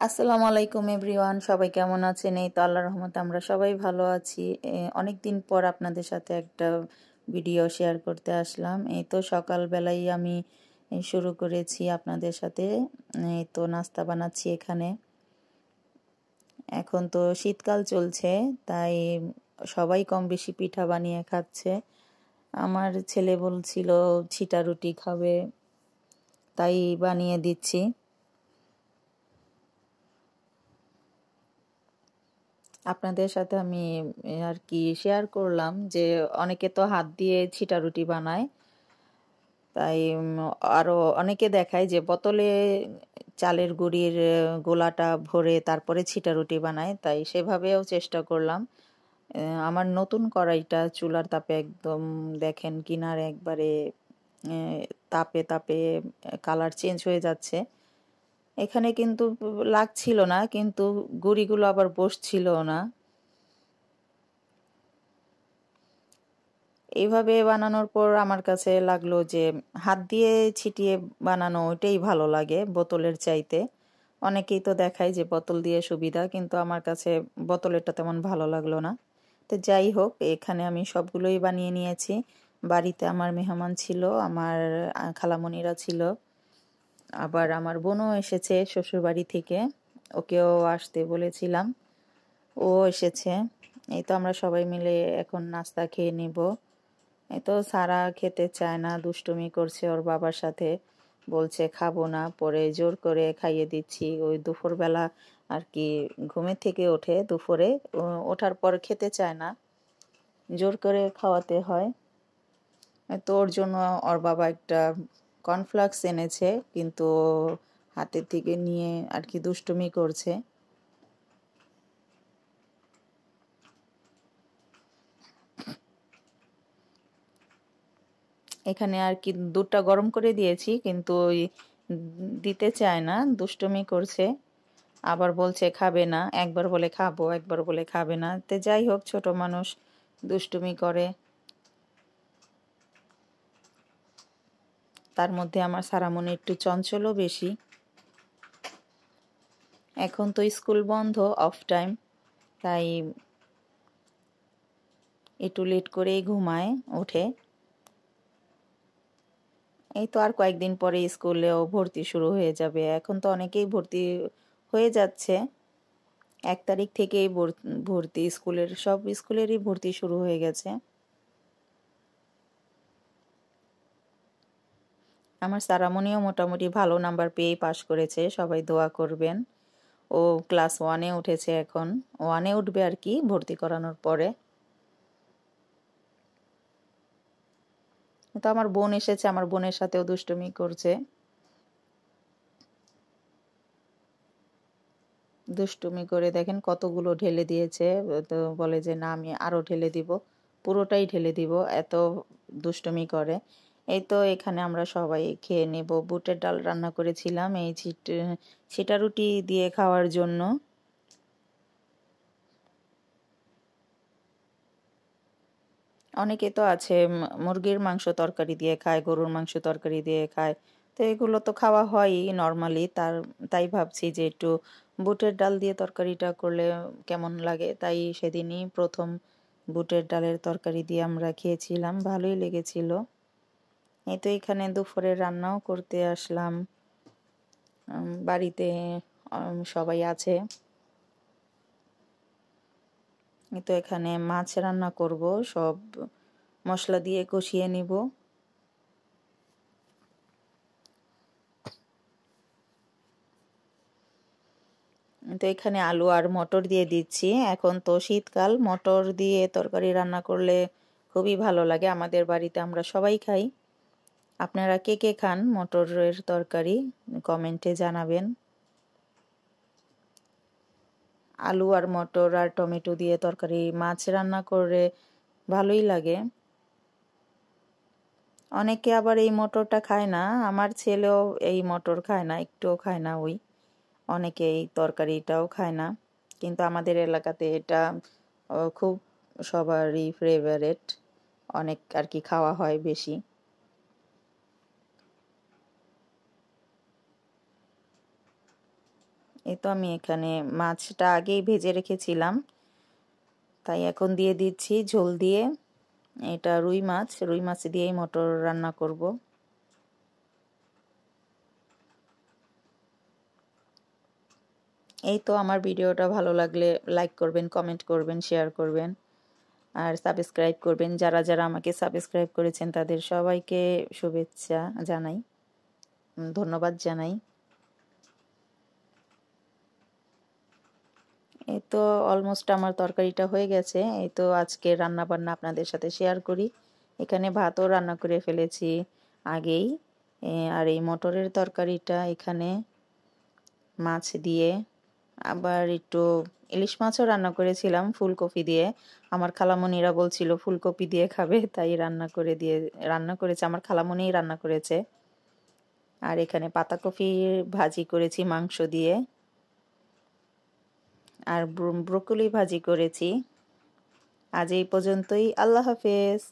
আসসালামু আলাইকুম এভরিওয়ান, সবাই কেমন আছেন? এই তো আল্লাহর রহমতে আমরা সবাই ভালো আছি। অনেক দিন পর আপনাদের সাথে একটা ভিডিও শেয়ার করতে আসলাম। এই তো সকালবেলায় আমি শুরু করেছি আপনাদের সাথে। এই তো নাস্তা বানাচ্ছি এখানে। এখন তো শীতকাল চলছে, তাই সবাই কম বেশি পিঠা বানিয়ে খাচ্ছে। আমার ছেলে বলছিল ছিটা রুটি খাবে, তাই বানিয়ে দিচ্ছি। আপনাদের সাথে আমি আর কি শেয়ার করলাম যে অনেকে তো হাত দিয়ে ছিটা রুটি বানায়, তাই আরো অনেকে দেখায় যে বোতলে চালের গুঁড়ির গোলাটা ভরে তারপরে ছিটা রুটি বানায়, তাই সেভাবেও চেষ্টা করলাম। আমার নতুন কড়াইটা চুলার তাপে একদম দেখেন কিনারে একবারে তাপে তাপে কালার চেঞ্জ হয়ে যাচ্ছে। এখানে কিন্তু লাগছিল না, কিন্তু গুঁড়িগুলো আবার বসছিল না। এইভাবে বানানোর পর আমার কাছে লাগলো যে হাত দিয়ে ছিটিয়ে বানানো ওইটাই ভালো লাগে বোতলের চাইতে। অনেকেই তো দেখায় যে বোতল দিয়ে সুবিধা, কিন্তু আমার কাছে বোতলেরটা তেমন ভালো লাগলো না। তো যাই হোক, এখানে আমি সবগুলোই বানিয়ে নিয়েছি। বাড়িতে আমার মেহমান ছিল, আমার খালামণিরা ছিল, আবার আমার বোনও এসেছে শ্বশুরবাড়ি থেকে, ওকেও আসতে বলেছিলাম, ও এসেছে। এই তো আমরা সবাই মিলে এখন নাস্তা খেয়ে নিব। এই তো সারা খেতে চায় না, দুষ্টুমি করছে ওর বাবার সাথে, বলছে খাবো না, পরে জোর করে খাইয়ে দিচ্ছি। ওই দুপুরবেলা আর কি ঘুমের থেকে ওঠে দুপুরে, ওঠার পর খেতে চায় না, জোর করে খাওয়াতে হয়। তো ওর জন্য ওর বাবা একটা কর্নফ্লেক্স এনেছে, কিন্তু ও হাতের থেকে নিয়ে আর কি দুষ্টুমি করছে। এখানে আর কি দুধটা গরম করে দিয়েছি, কিন্তু ওই দিতে চায় না, দুষ্টুমি করছে। আবার বলছে খাবে না, একবার বলে খাবো, একবার বলে খাবে না। তো যাই হোক, ছোট মানুষ দুষ্টুমি করে। তার মধ্যে আমার সারামনি একটু চঞ্চলও বেশি। এখন তো স্কুল বন্ধ, অফ টাইম, তাই একটু লেট করেই ঘুমায়, ওঠে। এই তো আর কয়েকদিন পরে স্কুলেও ভর্তি শুরু হয়ে যাবে। এখন তো অনেকেই ভর্তি হয়ে যাচ্ছে, 1 তারিখ থেকেই ভর্তি, স্কুলের সব স্কুলেরই ভর্তি শুরু হয়ে গেছে। আমার সারামনিও মোটামুটি ভালো নাম্বার পেয়েই পাশ করেছে, সবাই দোয়া করবেন। ও ক্লাস 1-এ উঠেছে, এখন 1-এ উঠবে আর কি ভর্তি করানোর পরে। তো আমার বোন এসেছে, আমার বোনের সাথেও দুষ্টুমি করছে। দুষ্টুমি করে দেখেন কতগুলো ঢেলে দিয়েছে। তো বলে যে না, আমি আরো ঢেলে দিব, পুরোটাই ঢেলে দিব, এত দুষ্টুমি করে। এই তো এখানে আমরা সবাই খেয়ে নেব। বুটের ডাল রান্না করেছিলাম এই ছিটা রুটি দিয়ে খাওয়ার জন্য। অনেকে তো আছে মুরগির মাংস তরকারি দিয়ে খায়, গরুর মাংস তরকারি দিয়ে খায়। তো এগুলো তো খাওয়া হয়ই নর্মালি, তাই ভাবছি যে একটু বুটের ডাল দিয়ে তরকারিটা করলে কেমন লাগে। তাই সেদিনই প্রথম বুটের ডালের তরকারি দিয়ে আমরা খেয়েছিলাম, ভালোই লেগেছিল। এই তো এখানে দুপুরে রান্নাও করতে আসলাম। বাড়িতে সবাই আছে। এই তো এখানে মাছ রান্না করব, সব মশলা দিয়ে কষিয়ে নিব। তো এখানে আলু আর মটর দিয়ে দিচ্ছি। এখন তো শীতকাল, মটর দিয়ে তরকারি রান্না করলে খুবই ভালো লাগে, আমাদের বাড়িতে আমরা সবাই খাই। আপনারা কে কে খান মটরের তরকারি, কমেন্টে জানাবেন। আলু আর মটর আর টমেটো দিয়ে তরকারি মাছ রান্না করে ভালোই লাগে। অনেকে আবার এই মটরটা খায় না, আমার ছেলেও এই মটর খায় না, একটুও খায় না। অনেকে এই তরকারিটাও খায় না, কিন্তু আমাদের এলাকাতে এটা খুব সবারই ফেভারেট, অনেক আর কি খাওয়া হয় বেশি। এই তো আমি এখানে মাছটা আগেই ভেজে রেখেছিলাম, তাই এখন দিয়ে দিচ্ছি ঝোল দিয়ে। এটা রুই মাছ দিয়েই মটর রান্না করব। এই তো আমার ভিডিওটা ভালো লাগলে লাইক করবেন, কমেন্ট করবেন, শেয়ার করবেন আর সাবস্ক্রাইব করবেন। যারা যারা আমাকে সাবস্ক্রাইব করেছেন তাদের সবাইকে শুভেচ্ছা জানাই, ধন্যবাদ জানাই। এই তো অলমোস্ট আমার তরকারিটা হয়ে গেছে। এই তো আজকে রান্না বান্না আপনাদের সাথে শেয়ার করি। এখানে ভাতও রান্না করে ফেলেছি আগেই। আর এই মটরের তরকারিটা এখানে মাছ দিয়ে, আবার একটু ইলিশ মাছও রান্না করেছিলাম ফুলকপি দিয়ে। আমার খালামণিরা বলছিল ফুলকপি দিয়ে খাবে, তাই রান্না করেছে আমার খালামণিই রান্না করেছে। আর এখানে পাতাকপি ভাজি করেছি মাংস দিয়ে, আর ব্রোকলি ভাজি করেছি। আজ এই পর্যন্তই, আল্লাহ হাফেজ।